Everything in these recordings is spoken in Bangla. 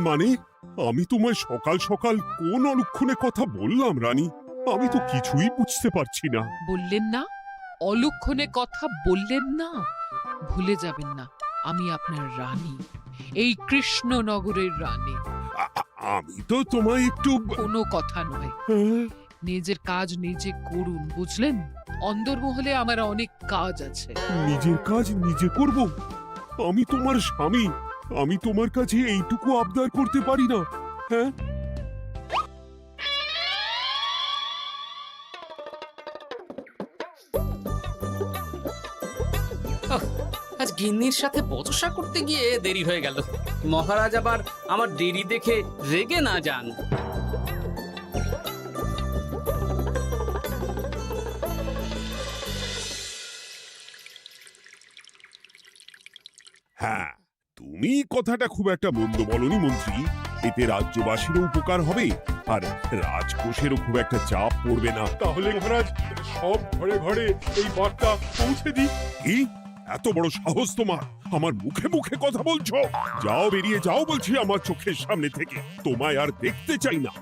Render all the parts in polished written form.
মানে আমি তোমায় সকাল সকাল কোন অলক্ষণে কথা বললাম রানী? আমি তো কিছুই বুঝতে পারছি না। বললেন না, অলক্ষণে কথা বললেন না। ভুলে যাবেন না, আমি আপনার রানী, এই কৃষ্ণনগরের রানী। আমি তো তোমায় একটু কোনো কথা নয়, হ্যাঁ? নিজের কাজ নিজে করুন, বুঝলেন? অন্দরমহলে আমার অনেক কাজ আছে। নিজের কাজ নিজে করব? আমি তোমার স্বামী, আমি তোমার কাছে এইটুকু আবদার করতে পারি না? হ্যাঁ, আজ গিন্নির সাথে বচসা করতে গিয়ে দেরি হয়ে গেল। মহারাজ আবার আমার দেরি দেখে রেগে না যান। হ্যাঁ, তুমি কথাটা খুব একটা মন্দ বলনি মন্ত্রী। এতে রাজ্যবাসীরও উপকার হবে, আর রাজকোষেরও খুব একটা চাপ পড়বে না। তাহলে মহারাজ সব ঘরে ঘরে এই বার্তা পৌঁছে দিই। কি এত বড় সাহস তোমার? আমার মুখে মুখে কথা বলছো? যাও, বেরিয়ে যাও বলছি আমার চোখের সামনে থেকে। তোমায় আর দেখতে চাই না।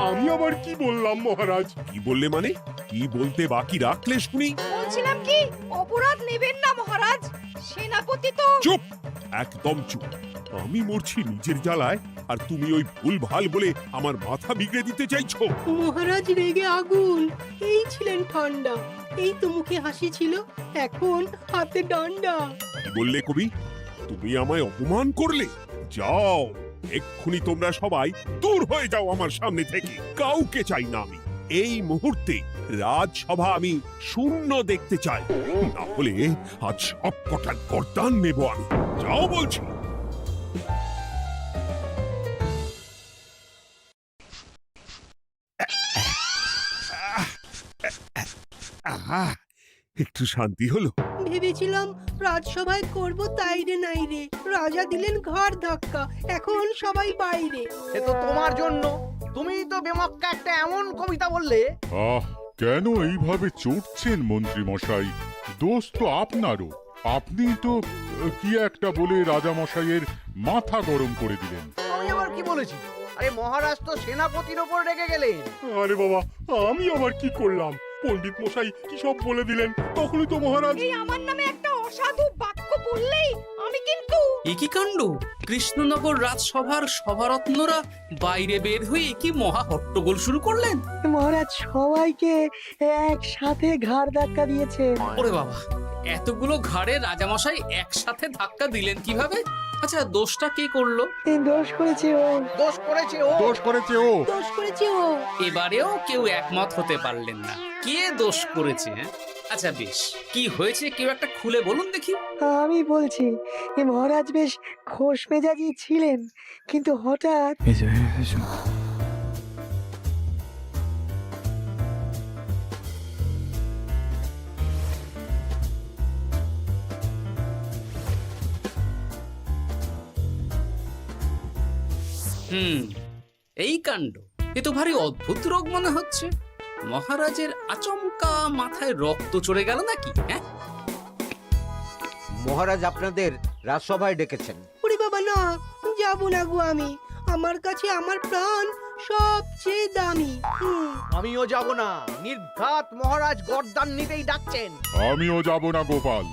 আমি আবার কি বললাম মহারাজ? কি বললে মানে? কি বলতে বাকি রাখলে শুনি? বলছিলাম কি, অপরাধ নেবেন না মহারাজ, সেনাপতি তো। চুপ, একদম চুপ। আমি মরছি নিজের জ্বালায়, আর তুমি ওই ভুল ভাল বলে আমার মাথা বিগড়ে দিতে চাইছো? মহারাজ রেগে আগুন, এই ছিলেন ঠান্ডা, এই তো মুখে হাসি ছিল, এখন হাতে ডান্ডা। কি বললে কবি? তুমি আমায় অপমান করলে? যাও, এক্ষুনি তোমরা সবাই দূর হয়ে যাও আমার সামনে থেকে। কাউকে চাই না আমি। এই মুহূর্তে রাজসভা আমি শূন্য দেখতে চাই, না হলে আজ সব কটা গর্দান নেব আমি। যাও বলছি। আহা, একটু শান্তি হলো। ভেবেছিলাম রাজসভায় করব তাই রে নাই রে, রাজা দিলেন ঘাড় ধাক্কা, এখন সবাই বাইরে। সে তো তোমার জন্য। তুমিই তো বেমক্কা একটা এমন কবিতা বললে। আহ, কেন এইভাবে চটছেন মন্ত্রী মশাই? দোষ তো আপনারও। আপনি তো কি একটা বলে রাজা মশাইয়ের মাথা গরম করে দিলেন। আমি আবার কি বলেছি? আরে মহারাজ তো সেনাপতির ওপর রেগে গেলেন। আরে বাবা, আমি আবার কি করলাম? পণ্ডিত মশাই কি সব বলে দিলেন, তখনই তো মহারাজ। এই আমার নামে একটা অসাধু বাক্য বললেই আমি কিন্তু। এ কি কাণ্ড! কৃষ্ণনগর রাজসভার সভারত্নরা বাইরে বের হয়ে কি মহা হট্টগোল শুরু করলেন। মহারাজ সবাইকে একসাথে ঘাড় ধাক্কা দিয়েছে। ওরে বাবা, এতগুলো ঘাড়ে রাজামশাই একসাথে ধাক্কা দিলেন কিভাবে? আচ্ছা, দোষটা কে করলো? দোষ করেছে ও, দোষ করেছে ও। দোষ করেছে ও। দোষ করেছে ও। এবারেও কেউ একমত হতে পারলেন না কে দোষ করেছে। হ্যাঁ, আচ্ছা বেশ, কি হয়েছে কেউ একটা খুলে বলুন দেখি। আমি বলছি, মহারাজ বেশ খোশ মেজাজি ছিলেন, কিন্তু হঠাৎ এই কাণ্ড! এ তো ভারী অদ্ভুত রোগ মনে হচ্ছে। মহারাজের আচমকা মাথায় রক্ত চড়ে গেল নাকি? হ্যাঁ, মহারাজ আপনাদের রাজসভায় ডেকেছেন। ওরে বাবা না, যাবো না গো আমি, আমার কাছে আমার প্রাণ সবচেয়ে দামি। আমিও যাব না। নির্ঘাত মহারাজ গর্দান নিতেই ডাকছেন। আমিও যাব না গোপাল,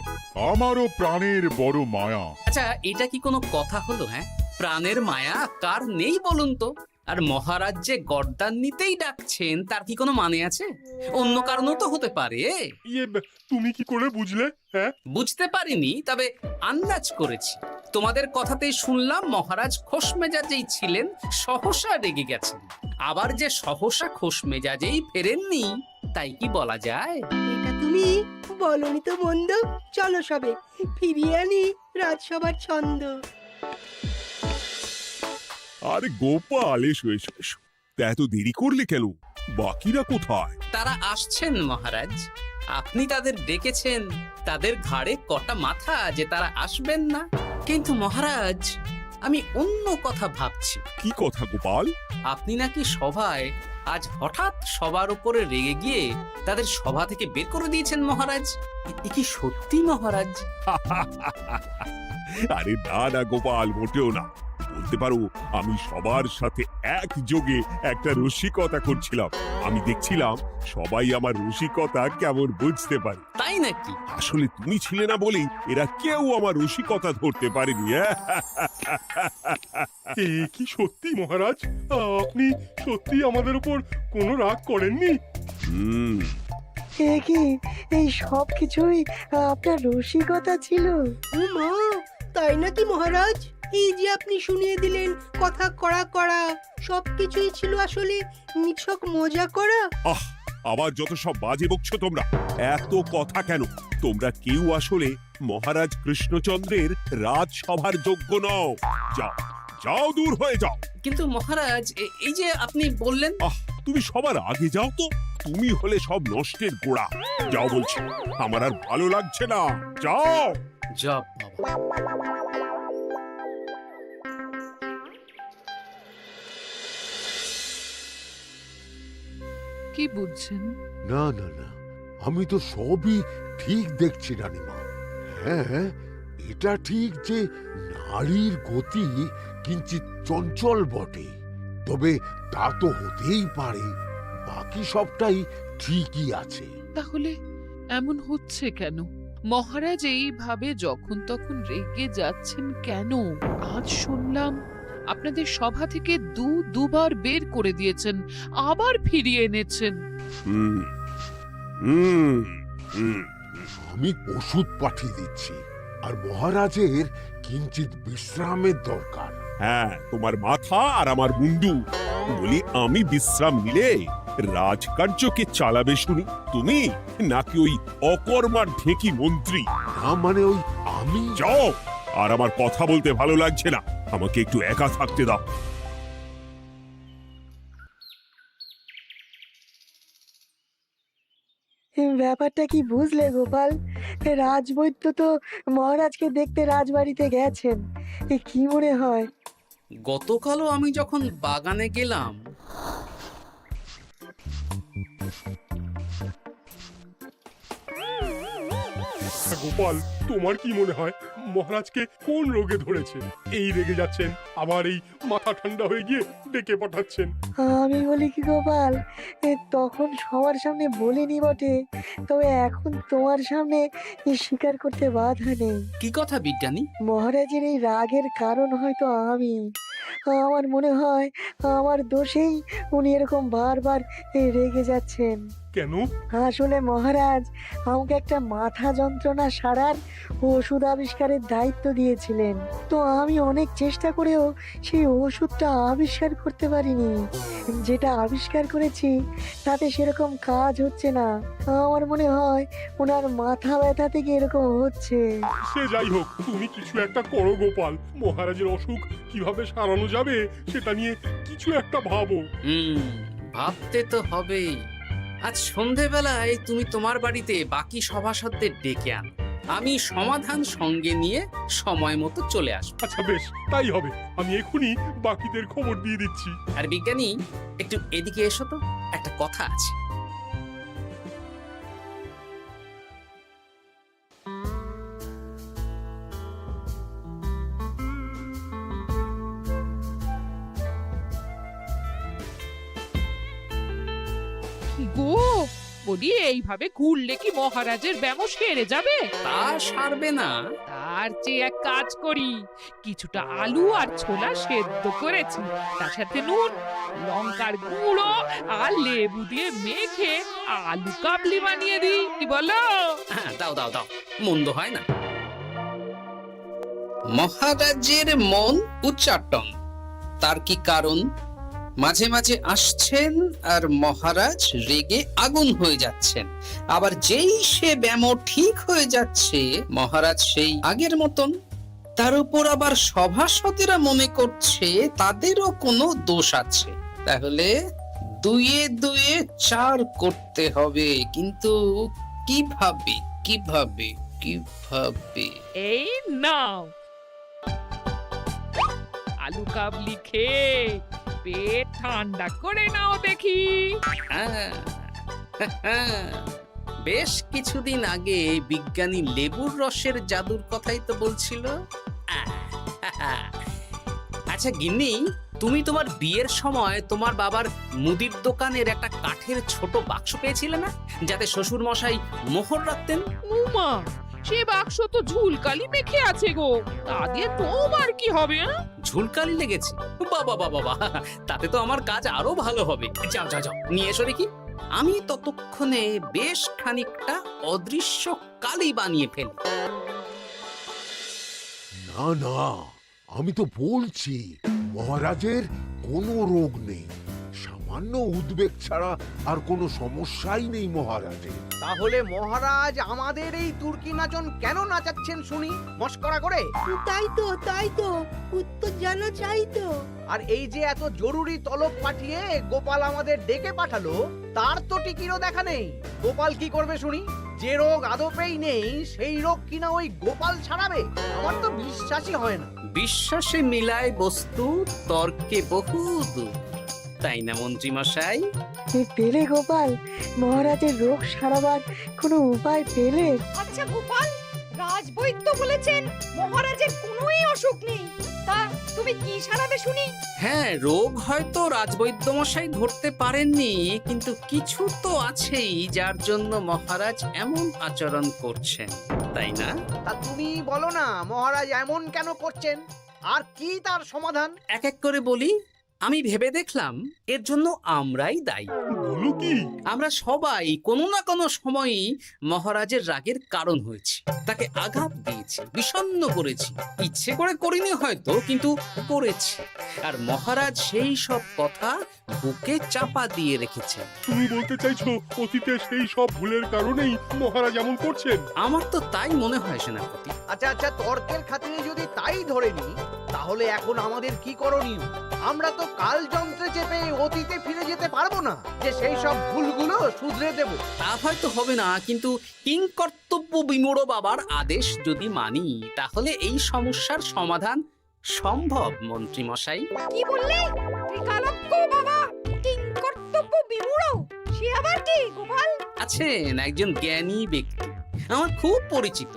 আমারও প্রাণের বড় মায়া। আচ্ছা, এটা কি কোনো কথা হলো? হ্যাঁ, প্রাণের মায়া কার নেই বলুন তো? আর মহারাজ যে গর্দান নিতেই ডাকছেন তার কি কোনো মানে আছে? অন্য কারণও তো হতে পারে। তুমি কি করে বুঝলে? হ্যাঁ, বুঝতে পারিনি, তবে আন্দাজ করেছি। তোমাদের কথাতেই শুনলাম মহারাজ খোশ মেজাজেই ছিলেন, সহসা রেগে গেছেন। আবার যে সহসা খোশ মেজাজেই ফেরেননি, তাই কি বলা যায়? এটা তুমি বলনি তো মন্দ। চলো সবে ফিরিয়ে আনি রাজসভার ছন্দ। আরে গোপাল, এসো এসো এসো। তা এত দেরি করলে কেন? বাকিরা কোথায়? তারা আসছেন মহারাজ। আপনি তাদের ডেকেছেন, তাদের ঘাড়ে কটা মাথা যে তারা আসবেন না। কিন্তু মহারাজ, আমি অন্য কথা ভাবছি। কি কথা গোপাল? আপনি নাকি সভায় আজ হঠাৎ সবার উপরে রেগে গিয়ে তাদের সভা থেকে বের করে দিয়েছেন মহারাজ। এ কি সত্যি মহারাজ? আরে না না গোপাল, মোটেও না। বলতে পারো আমি সবার সাথে একযোগে একটা রসিকতা করছিলাম। আমি দেখছিলাম সবাই আমার রসিকতা কেমন বুঝতে পারে। তাই নাকি? আসলে তুমি ছিলে না বলেই এরা কেউ আমার রসিকতা ধরতে পারেনি। এ কি সত্যি মহারাজ? আপনি সত্যি আমাদের উপর কোনো রাগ করেননি? হুম, এ কি এই সব কিছুই আপনার রসিকতা ছিল? ও মা, তাই নাকি মহারাজ? এই যে আপনি শুনিয়ে দিলেন কথা কড়া কড়া, সবকিছুই ছিল আসলে নিছক মজা করা। আহ, আবার যত সব বাজে বকছো তোমরা। এত কথা কেন? তোমরা কেউ আসলে মহারাজ কৃষ্ণচন্দ্রের রাজসভার যোগ্য নও। যাও যাও, দূর হয়ে যাও। কিন্তু মহারাজ, এই যে আপনি বললেন। আহ, তুমি সবার আগে যাও তো। তুমি হলে সব নষ্টের গোড়া। যাও বলছি, আমার আর ভালো লাগছে না। যাও। জব বাবা। কি বুঝছেন? না না না, আমি তো সবই ঠিক দেখছি রানীমা। হ্যাঁ, এটা ঠিক যে নারীর গতি কিঞ্চিত চঞ্চল বটে, তবে তা তো হতেই পারে। বাকি সবটাই ঠিকই আছে। তাহলে এমন হচ্ছে কেন? মহারাজ এইভাবে যখন তখন রেগে যাচ্ছেন কেন? আজ শুনলাম আপনাদের সভা থেকে দুবার বের করে দিয়েছেন, আবার ফিরিয়ে এনেছেন। হুম হুম হুম। আমি ওষুধ পাঠিয়ে দিচ্ছি, আর মহারাজের কিঞ্চিত বিশ্রামের দরকার। হ্যাঁ, তোমার মাথা আর আমার মুন্ডু। বলি, আমি বিশ্রাম নিলে রাজকার্যকে চালাবে শুনি তুমি, নাকি ওই অকর্মার ঢেকি মন্ত্রী? না মানে ওই আমি। যাও, আর আমার কথা বলতে ভালো লাগছে না। আমাকে একটু একা থাকতে দাও। ব্যাপারটা কি বুঝলে গোপাল? রাজবৈদ্য তো মহারাজকে দেখতে রাজবাড়িতে গেছেন। কি মনে হয়? গতকালও আমি যখন বাগানে গেলাম, গোপাল, তোমার কি মনে হয় মহারাজকে কোন রোগে ধরেছে? এই রেগে যাচ্ছেন, আবার এই মাথা ঠান্ডা হয়ে গিয়ে ডেকে পাঠাচ্ছেন। আমি বলি কি গোপাল, তখন সবার সামনে বলিনি বটে, তবে এখন তোমার সামনে স্বীকার করতে বাধা নেই। কি কথা বিজ্ঞানী? মহারাজের এই রাগের কারণ হয়তো আমি। আমার মনে হয় আমার দোষেই উনি এরকম বারবার রেগে যাচ্ছেন। কেন? আসলে মহারাজ আমাকে একটা মাথা যন্ত্রণা সারার ওষুধ আবিষ্কারের দায়িত্ব দিয়েছিলেন, তো আমি অনেক চেষ্টা করেও সেই ওষুধটা আবিষ্কার করতে পারিনি। যেটা আবিষ্কার করেছি তাতে সেরকম কাজ হচ্ছে না। আমার মনে হয় ওনার মাথা ব্যথা থেকে এরকম হচ্ছে। সে যাই হোক, তুমি কিছু একটা করো গোপাল। মহারাজের অসুখ কিভাবে সারানো যাবে সেটা নিয়ে কিছু একটা ভাবো। ভাবতে তো হবেই। আজ সন্ধেবেলায় তুমি তোমার বাড়িতে বাকি সভাসদদের ডেকে আনো, আমি সমাধান সঙ্গে নিয়ে সময় মতো চলে আসবো। আচ্ছা বেশ, তাই হবে। আমি এখনই বাকিদের খবর দিয়ে দিচ্ছি। আর বিজ্ঞানী, একটু এদিকে এসো তো, একটা কথা আছে। গো, বলি এইভাবে ঘুরলে কি মহারাজের ব্যামো সেরে যাবে? তা সারবে না। তার চেয়ে এক কাজ করি, কিছুটা আলু আর ছোলা সেদ্ধ করেছি, তার সাথে নুন, লঙ্কার গুঁড়ো আর লেবু দিয়ে মেখে আলু কাবলি বানিয়ে দিই, কি বলো? হ্যাঁ, দাও দাও দাও, মন্দ হয় না। মহারাজের মন উচ্চাটন। তার কি কারণ? মাঝে মাঝে আসছেন আর মহারাজ রেগে আগুন হয়ে যাচ্ছেন, আবার যেই সে ব্যামো ঠিক হয়ে যাচ্ছে মহারাজ সেই আগের মতন। তার উপর আবার সভাসদেরা মনে করছে তাদেরও কোনো দোষ আছে। তাহলে দুয়ে দুয়ে চার করতে হবে, কিন্তু কিভাবে কিভাবে কিভাবে? এই নাও আলু কাবলি খেয়ে পেট ঠান্ডা করে নাও দেখি। বেশ কিছুদিন আগে বিজ্ঞানী লেবুর রসের জাদুর কথাই তো বলছিল। আর আচ্ছা গিন্নি, তুমি তোমার বিয়ের সময় তোমার বাবার মুদির দোকানের একটা কাঠের ছোট বাক্স পেয়েছিলে না, যাতে শ্বশুর মশাই মোহর রাখতেন? উমা, সে বাক্স তো ঝুলকালি মেখে আছে গো, তা দিয়ে তোমার কি হবে? ঝুলকালি লেগেছে? বাবা বাবা বাবা, তাতে তো আমার কাজ আরো ভালো হবে। যাও যাও যাও, নিয়ে এসো দেখি। আমি ততক্ষণে বেশ খানিকটা অদৃশ্য কালি বানিয়ে ফেলি। না না, আমি তো বলছি মহারাজের কোনো রোগ নেই, সামান্য উদ্বেগ ছাড়া আর কোনো সমস্যাই নেই মহারাজের। তাহলে মহারাজ আমাদের এই তুর্কি নাচন কেন নাচাচ্ছেন শুনি, মস্করা করে? তাই তো উত্তর জানা চাই তো। আর এই যে এত জরুরি তলব পাঠিয়ে গোপাল আমাদের ডেকে পাঠালো, তার তো টিকিরও দেখা নেই। গোপাল কি করবে শুনি? যে রোগ আদপেই নেই সেই রোগ কিনা ওই গোপাল ছাড়াবে? আমার তো বিশ্বাসই হয় না। বিশ্বাসে মিলায় বস্তু, তর্কে বহু দূর, তাই না মন্ত্রী মশাই? পেলে গোপাল, মহারাজের রোগ সারাবার কোনো উপায় পেলে? আচ্ছা গোপাল, রাজবৈদ্য বলেছেন মহারাজের কোনোই অসুখ নেই, তা তুমি কি সারাবে শুনি? হ্যাঁ, রোগ হয়তো রাজবৈদ্য মশাই ধরতে পারেননি, কিন্তু কিছু তো আছেই যার জন্য মহারাজ এমন আচরণ করছেন, তাই না? তা তুমি বলো না মহারাজ এমন কেন করছেন, আর কি তার সমাধান? এক এক করে বলি। আমি ভেবে দেখলাম এর জন্য আমরাই দায়ী। বলো কি? আমরা সবাই কোনো না কোনো সময়ই মহারাজের রাগের কারণ হয়েছি, তাকে আঘাত দিয়েছি, বিষণ্ণ করেছি। ইচ্ছে করে করিনি হয়তো, কিন্তু করেছি। আর মহারাজ সেই সব কথা বুকে চাপা দিয়ে রেখেছেন। তুমি বলতে চাইছো অতীতে সেই সব ভুলের কারণেই মহারাজ এমন করছেন? আমার তো তাই মনে হয় সেনাপতি। আচ্ছা আচ্ছা, তর্কের খাতিরে যদি তাই ধরে নি, তাহলে এখন আমাদের কি করণীয়? আমরা তো কাল যন্ত্রে চেপে অতীতে ফিরে যেতে পারবো না যে সেই সব ভুলগুলো শুধরে দেব। তা হয়তো হবে না, কিন্তু কিংকর্তব্য বিমূঢ় বাবার আদেশ যদি মানি, তাহলে এই সমস্যার সমাধান সম্ভব মন্ত্রী মশাই। কি বললে? ত্রিকালজ্ঞ বাবা কিংকর্তব্য বিমূঢ়, সে আবার কি গোপাল? আছেন একজন জ্ঞানী ব্যক্তি, আমার খুব পরিচিত।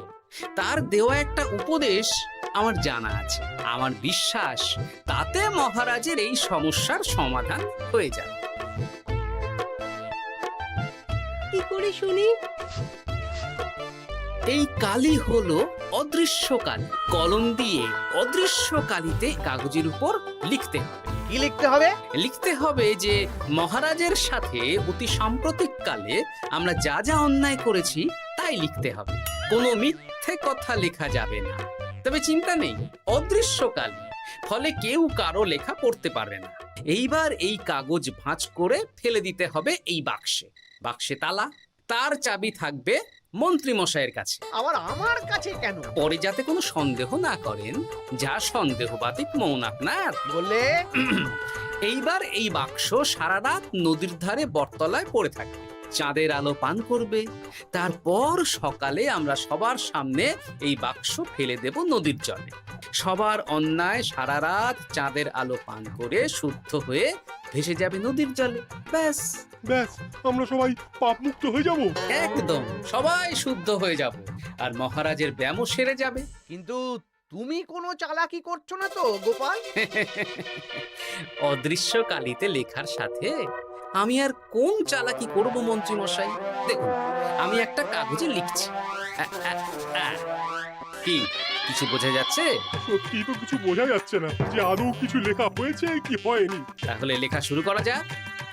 তার দেওয়া একটা উপদেশ আমার জানা আছে। আমার বিশ্বাস তাতে মহারাজের এই সমস্যার সমাধান হয়ে যাবে। কি করে শুনি? এই কালি হলো অদৃশ্য কালি। কলম দিয়ে অদৃশ্য কালিতে কাগজের উপর লিখতে হবে। কি লিখতে হবে? লিখতে হবে যে মহারাজের সাথে অতি সাম্প্রতিক কালে আমরা যা যা অন্যায় করেছি তাই লিখতে হবে। কোনো মিথ্যে কথা লেখা যাবে না। তবে চিন্তা নেই, অদৃশ্য কালি, ফলে কেউ কারো লেখা পড়তে পারবে না। এইবার এই কাগজ ভাঁজ করে ফেলে দিতে হবে এই বাক্সে। বাক্সে তালা, তার চাবি থাকবে মন্ত্রী মশাইয়ের কাছে। আবার আমার কাছে কেন? পরে যাতে কোনো সন্দেহ না করেন, যা সন্দেহ বাতিক মৌন আপনার। বললে এইবার এই বাক্স সারা রাত নদীর ধারে বটতলায় পড়ে থাকবে, চাঁদের আলো পান করবে। তারপর সকালে আমরা সবার সামনে এই বাক্স ফেলে দেব নদীর জলে। সবার অন্যায় সারা রাত চাঁদের আলো পান করে শুদ্ধ হয়ে ভেসে যাবে নদীর জলে। ব্যাস ব্যাস, আমরা সবাই পাপ মুক্ত হয়ে যাব। একদম সবাই শুদ্ধ হয়ে যাব, আর মহারাজের ব্যায়ামও সেরে যাবে। কিন্তু তুমি কোনো চালাকি করছো না তো গোপাল? অদৃশ্য কালিতে লেখার সাথে আমি আর কোন চালাকি করব মন্ত্রী মশাই? দেখুন, আমি একটা কাগজে লিখছি। কি কিছু বোঝা যাচ্ছে? সত্যি তো কিছু বোঝা যাচ্ছে না যে আদৌ কিছু লেখা হয়েছে কি হয়নি। তাহলে লেখা শুরু করা যাক।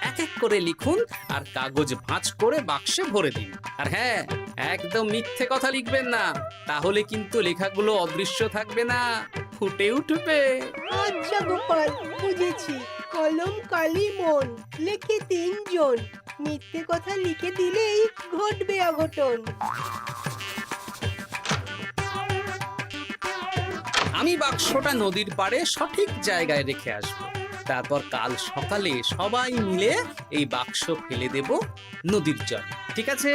এক এক করে লিখুন আর কাগজ ভাঁজ করে বাক্সে ভরে দিন। আর হ্যাঁ, একদম মিথ্যে কথা লিখবেন না, তাহলে কিন্তু লেখাগুলো অদৃশ্য থাকবে না, ফুটে উঠবে। আচ্ছা গোপাল, বুঝেছি। কলম কালি মন, লেখে 3 জন। মিথ্যে কথা লিখে দিলেই ঘটবে অঘটন। আমি বাক্সটা নদীর পাড়ে সঠিক জায়গায় রেখে আসব। তারপর কাল সকালে সবাই মিলে এই বাক্স ফেলে দেব নদীর জলে। ঠিক আছে?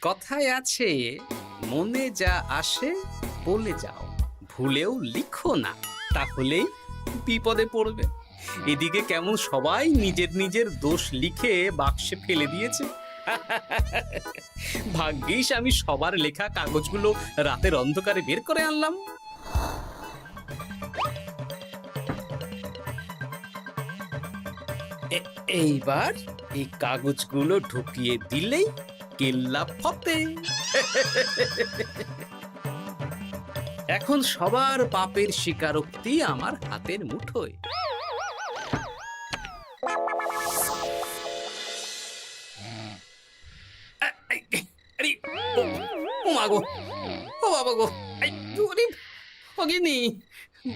কথায় আছে, মনে যা আসে বলে যাও, ভুলেও লিখো না, তাহলেই বিপদে পড়বে। এদিকে কেমন সবাই নিজের নিজের দোষ লিখে বাক্সে ফেলে দিয়েছে। ভাগ্যিস আমি সবার লেখা কাগজগুলো রাতের অন্ধকারে বের করে আনলাম। এইবার এই কাগজগুলো ঢুকিয়ে দিলেই কেল্লা ফতে। এখন সবার পাপের স্বীকারোক্তি আমার হাতের মুঠোয়। আরে, ও মা গো, ও বাবা গো, অগিনি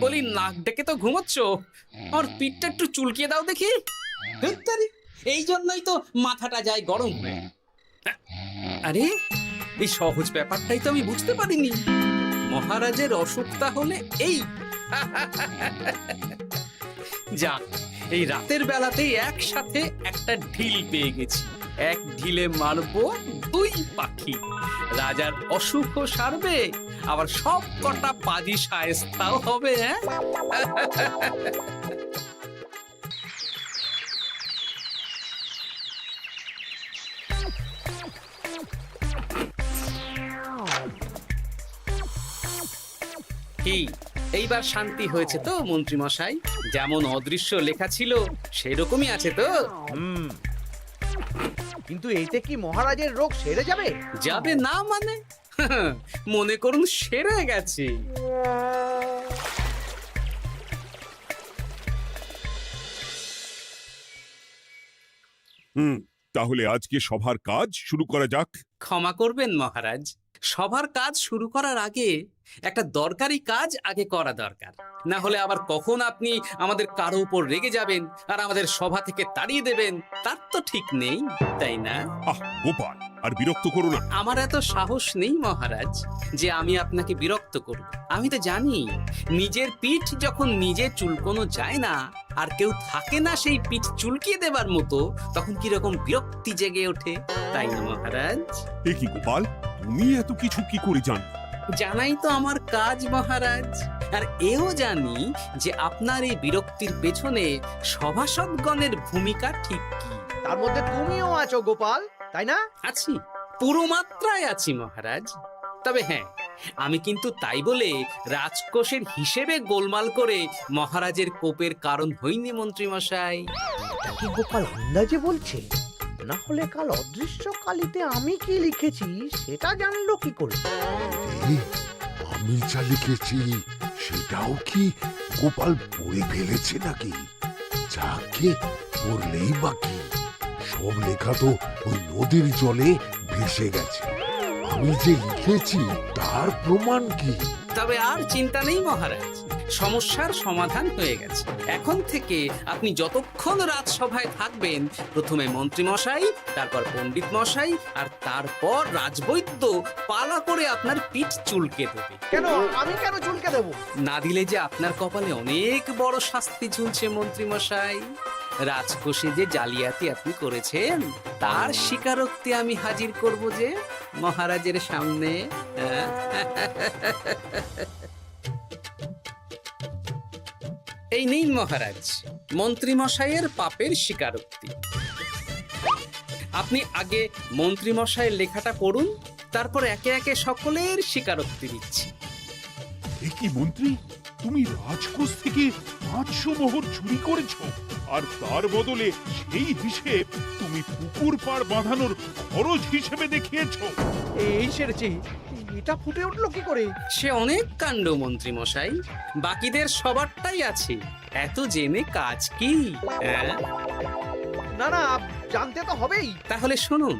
বলি, নাক ডেকে তো ঘুমোচ্ছ, আর পিঠটা একটু চুলকিয়ে দাও দেখি। ধুত্তারি, এই জন্যই তো মাথাটা যায় গরম হয়ে। আরে, এই সহজ ব্যাপারটাই তো আমি বুঝতে পারিনি। মহারাজের অসুখটা হলে এই। যাক, এই রাতের বেলাতেই একসাথে একটা ঢিল পেয়ে গেছি। এক ঢিলে মারবো 2 পাখি। রাজার অসুখও সারবে, আবার সব কটা পাজি শায়েস্তাও হবে। হ্যাঁ, কি এইবার শান্তি হয়েছে তো মন্ত্রী মশাই? যেমন অদৃশ্য লেখা ছিল সেরকমই আছে তো? কিন্তু এতে কি মহারাজের রোগ সেরে যাবে? যাবে না মানে? মনে করুন সেরে গেছে। তাহলে আজকে সভার কাজ শুরু করা যাক। ক্ষমা করবেন মহারাজ, সবার কাজ শুরু করার আগে একটা দরকারি কাজ আগে করা দরকার। না হলে আবার কখন আপনি আমাদের কারো উপর রেগে যাবেন আর আমাদের সভা থেকে তাড়িয়ে দেবেন, তার তো ঠিক নেই, তাই না? আহ গোপাল, আর বিরক্ত করো না। আমার এত সাহস নেই মহারাজ যে আমি আপনাকে বিরক্ত করব। আমি তো জানি নিজের পিঠ যখন নিজে চুলকোনো যায় না, আর কেউ থাকে না সেই পিঠ চুলকিয়ে দেবার মতো, তখন কিরকম বিরক্তি জেগে ওঠে, তাই না মহারাজ? এ কি গোপাল, তুমি এত কিছু কি করে জানো? জানাই তো আমার কাজ মহারাজ। আর এও জানি যে আপনার এই বিরক্তির পেছনে সভাসদগণের ভূমিকা ঠিক কি। তার মধ্যে তুমিও আছো গোপাল, তাই না? আছি, পুরো মাত্রায় আছি মহারাজ। তবে হ্যাঁ, আমি কিন্তু তাই বলে রাজকোষের হিসেবে গোলমাল করে মহারাজের কোপের কারণ হইনি মন্ত্রী মশাই। এটা কি গোপাল আন্দাজে বলছে? না হলে কাল অদৃশ্য কালিতে আমি কি লিখেছি সেটা জানলো কি করে? এই, আমি যা লিখেছি সেটাও কি গোপাল পড়ে ফেলেছে নাকি? যাকে পড়লেই বাকি, সব লেখা তো ওই নদীর জলে ভেসে গেছে। আমি যে লিখেছি তার প্রমাণ কি? তবে আর চিন্তা নেই মহারাজ, সমস্যার সমাধান হয়ে গেছে। এখন থেকে আপনি যতক্ষণ রাজসভায় থাকবেন, প্রথমে মন্ত্রী মশাই, তারপর পণ্ডিত মশাই, আর তারপর রাজবৈদ্য পালা করে আপনার পিঠ চুলকে দেবে। কেন আমি কেন চুলকে দেবো? না দিলে যে আপনার কপালে অনেক বড় শাস্তি ঝুলছে মন্ত্রী মশাই। রাজকোষে যে জালিয়াতি আপনি করেছেন তার স্বীকারোক্তি আমি হাজির করব যে মহারাজের সামনে। এই নিন মহারাজ, মন্ত্রী মশাইয়ের পাপের স্বীকারোক্তি। আপনি আগে মন্ত্রী মশাইয়ের লেখাটা পড়ুন, তারপর একে একে সকলের স্বীকারোক্তি দিচ্ছি। এ কি মন্ত্রী, তুমি রাজকোষ থেকে 500 মোহর চুরি করেছো, আর তার বদলে সেই হিসেব তুমি পুকুর পাড় বাঁধানোর খরচ হিসেবে দেখিয়েছো। এই সেরেছে, এটা ফুটে উঠলো কি করে? সে অনেক কাণ্ড মন্ত্রী মশাই, বাকিদের সবারটাই আছে, এত জেনে কাজ কি? না না, জানতে তো হবেই। তাহলে শুনুন,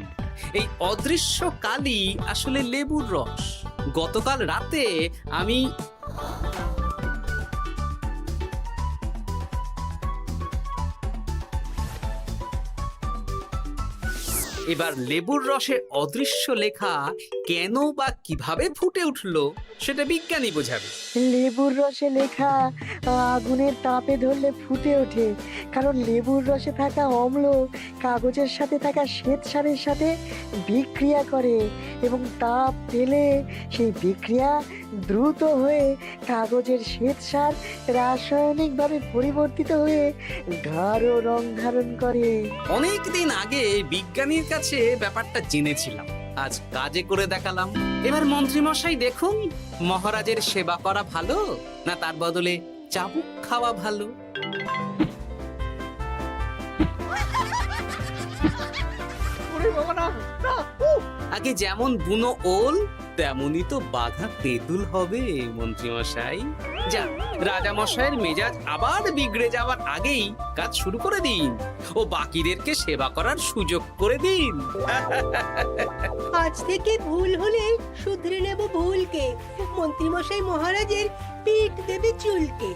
এই অদৃশ্য কালি আসলে লেবুর রস। গতকাল রাতে আমি এবার লেবুর রসে অদৃশ্য লেখা কেন বা কিভাবে ফুটে উঠলো সেটা বিজ্ঞানী বোঝাবে। লেবুর রসে লেখা আগুনের তাপে ধরলে ফুটে ওঠে, কারণ লেবুর রসে থাকা অম্ল কাগজের সাথে থাকা শ্বেতসারের সাথে বিক্রিয়া করে এবং তাপ পেলে সেই বিক্রিয়া দ্রুত হয়ে কাগজের শ্বেতসার রাসায়নিকভাবে পরিবর্তিত হয়ে গাঢ় রং ধারণ করে। অনেক দিন আগে বিজ্ঞানীর কাছে ব্যাপারটা জেনেছিলাম, আজ কাজে করে দেখালাম। এবার মন্ত্রীমশাই দেখুন, মহারাজের সেবা করা ভালো না তার বদলে চাবুক খাওয়া ভালো? ওরে বাবা, না না, উফ! আগে যেমন বুনো ওল তেমনই তো বাঘা তেঁতুল হবে মন্ত্রীমশাই। যা, রাজামশাইয়ের মেজাজ আবার বিগড়ে যাওয়ার আগেই কাজ শুরু করে দিন ও বাকিদেরকে সেবা করার সুযোগ করে দিন। আজ থেকে ভুল হলে শুধরে নেব ভুলকে। মন্ত্রীমশাই মহারাজের পিঠ দেবে চুলকে।